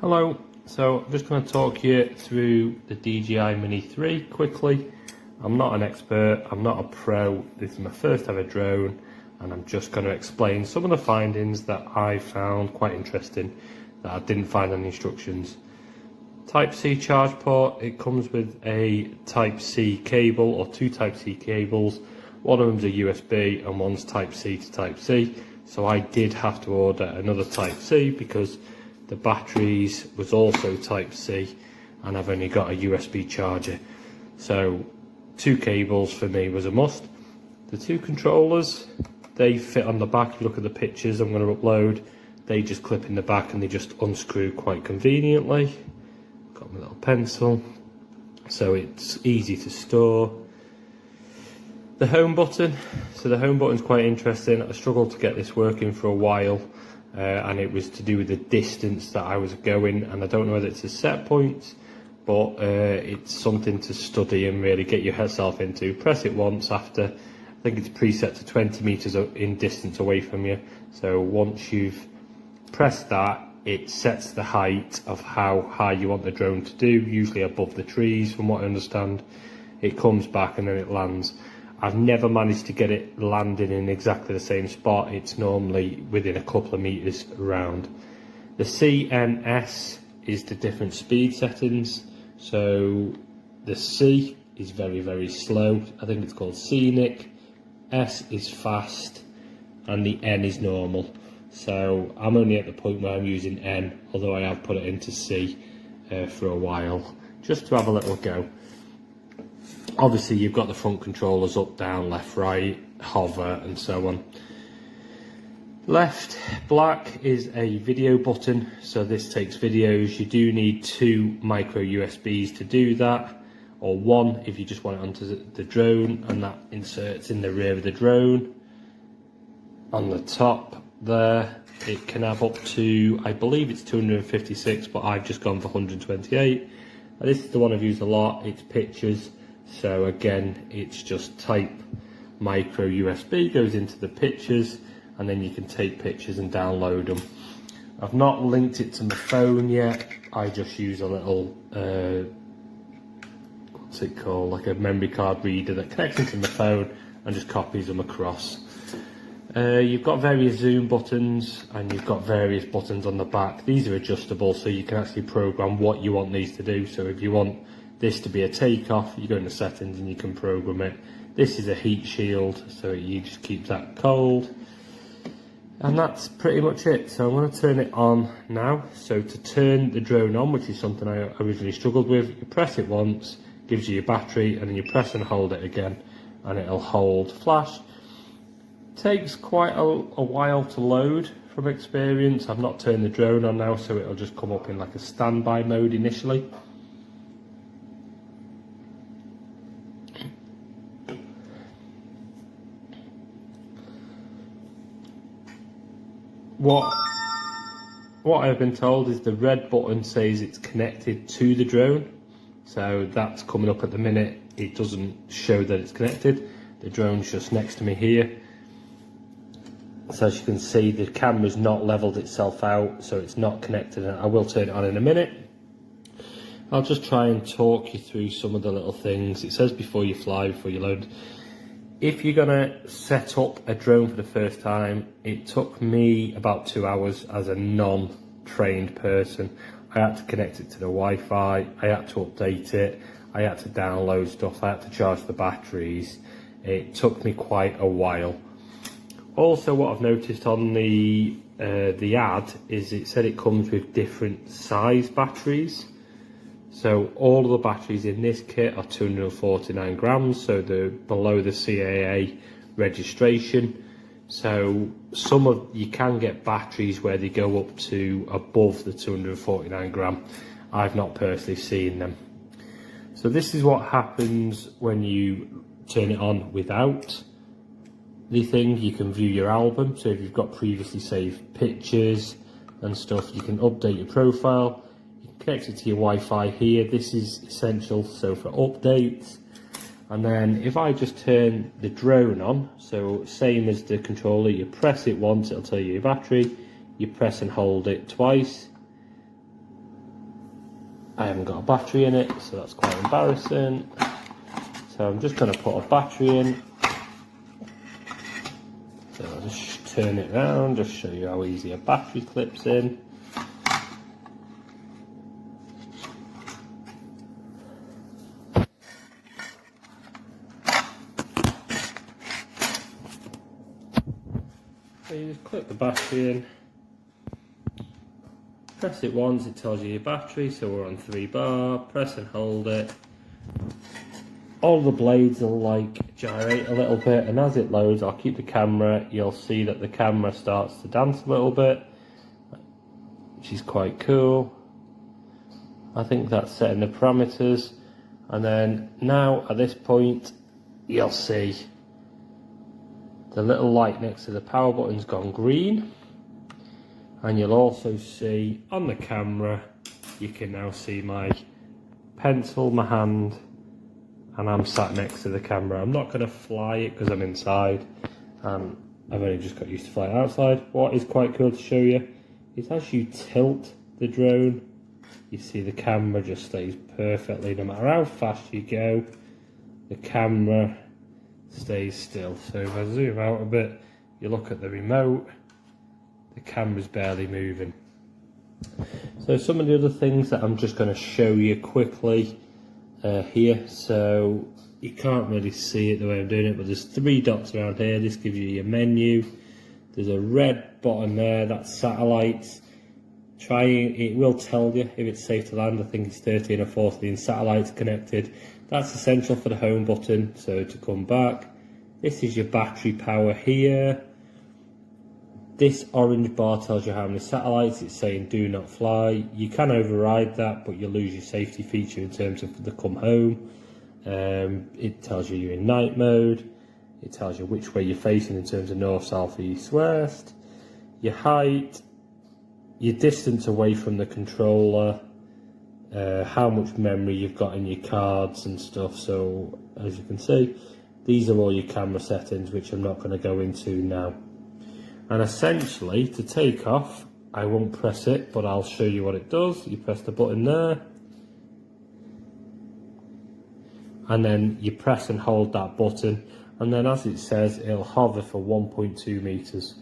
Hello, so I'm just going to talk you through the DJI Mini 3 quickly. I'm not an expert, I'm not a pro, this is my first ever drone, and I'm just going to explain some of the findings that I found quite interesting that I didn't find on the instructions. Type-C charge port, it comes with a Type-C cable or two Type-C cables. One of them's a USB and one's Type-C to Type-C. So I did have to order another Type-C because the batteries was also Type-C and I've only got a USB charger. So two cables for me was a must. The two controllers, they fit on the back. Look at the pictures I'm going to upload. They just clip in the back and they just unscrew quite conveniently. Got my little pencil, so it's easy to store. The home button, so the home button is quite interesting. I struggled to get this working for a while, and it was to do with the distance that I was going, and I don't know whether it's a set point, but it's something to study and really get yourself into. Press it once after, I think it's preset to 20 meters in distance away from you. So once you've pressed that, it sets the height of how high you want the drone to do, usually above the trees from what I understand. It comes back and then it lands. I've never managed to get it landing in exactly the same spot. It's normally within a couple of meters around. The CNS is the different speed settings. So the C is very, very slow. I think it's called scenic. S is fast and the N is normal. So I'm only at the point where I'm using N, although I have put it into C for a while, just to have a little go. Obviously you've got the front controllers up, down, left, right, hover and so on. Left black is a video button, so this takes videos. You do need two micro USBs to do that, or one if you just want it onto the drone, and that inserts in the rear of the drone. On the top there, it can have up to, I believe it's 256, but I've just gone for 128. Now, this is the one I've used a lot. It's pictures, so again it's just type micro USB, goes into the pictures, and then you can take pictures and download them. I've not linked it to my phone yet. I just use a little what's it called, like a memory card reader that connects into my phone and just copies them across. You've got various zoom buttons and you've got various buttons on the back. These are adjustable, so you can actually program what you want these to do. So if you want this to be a takeoff, you go into settings and you can program it. This is a heat shield, so you just keep that cold. And that's pretty much it. So I'm going to turn it on now. So to turn the drone on, which is something I originally struggled with, you press it once, gives you your battery, and then you press and hold it again and it'll hold flash. Takes quite a while to load from experience. I've not turned the drone on now, so it'll just come up in like a standby mode initially. What I've been told is the red button says it's connected to the drone, so that's coming up at the minute. It doesn't show that it's connected. The drone's just next to me here. So as you can see, the camera's not leveled itself out, so it's not connected, and I will turn it on in a minute. I'll just try and talk you through some of the little things. It says before you fly, before you load. If you're gonna set up a drone for the first time, it took me about 2 hours as a non-trained person. I had to connect it to the Wi-Fi, I had to update it, I had to download stuff, I had to charge the batteries. It took me quite a while. Also, what I've noticed on the ad is it said it comes with different size batteries. So all of the batteries in this kit are 249 grams, so they're below the CAA registration. So you can get batteries where they go up to above the 249 gram. I've not personally seen them. So this is what happens when you turn it on without the thing. You can view your album, so if you've got previously saved pictures and stuff, you can update your profile. You can connect it to your Wi-Fi here. This is essential, so for updates. And then if I just turn the drone on, so same as the controller, you press it once, it'll tell you your battery, you press and hold it twice, I haven't got a battery in it, so that's quite embarrassing. So I'm just going to put a battery in. So I'll just turn it around, just show you how easy a battery clips in. So you just clip the battery in, press it once, it tells you your battery, so we're on 3 bar, press and hold it. All the blades will like gyrate a little bit, and as it loads, I'll keep the camera, you'll see that the camera starts to dance a little bit, which is quite cool. I think that's setting the parameters, and then now at this point, you'll see the little light next to the power button's gone green, and you'll also see on the camera, you can now see my pencil, my hand, and I'm sat next to the camera. I'm not going to fly it because I'm inside. I've only just got used to flying outside. What is quite cool to show you is as you tilt the drone, you see the camera just stays perfectly. No matter how fast you go, the camera stays still. So if I zoom out a bit, you look at the remote, the camera's barely moving. So some of the other things that I'm just going to show you quickly here. So you can't really see it the way I'm doing it, but there's 3 dots around here. This gives you your menu. There's a red button there, that's satellites. It will tell you if it's safe to land. I think it's 13 or 14 satellites connected. That's essential for the home button, so to come back. This is your battery power here. This orange bar tells you how many satellites. It's saying do not fly. You can override that, but you lose your safety feature in terms of the come home. It tells you you're in night mode. It tells you which way you're facing in terms of north, south, east, west. Your height, your distance away from the controller, how much memory you've got in your cards and stuff. So as you can see, these are all your camera settings, which I'm not going to go into now. And essentially, to take off, I won't press it, but I'll show you what it does. You press the button there, and then you press and hold that button, and then as it says, it'll hover for 1.2 meters.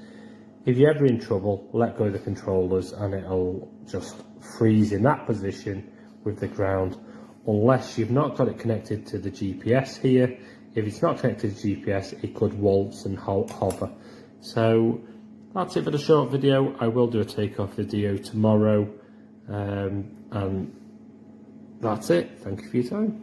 If you're ever in trouble, let go of the controllers and it'll just freeze in that position with the ground, unless you've not got it connected to the GPS here. If it's not connected to GPS, it could waltz and hover. So that's it for the short video. I will do a takeoff video tomorrow, and that's it. Thank you for your time.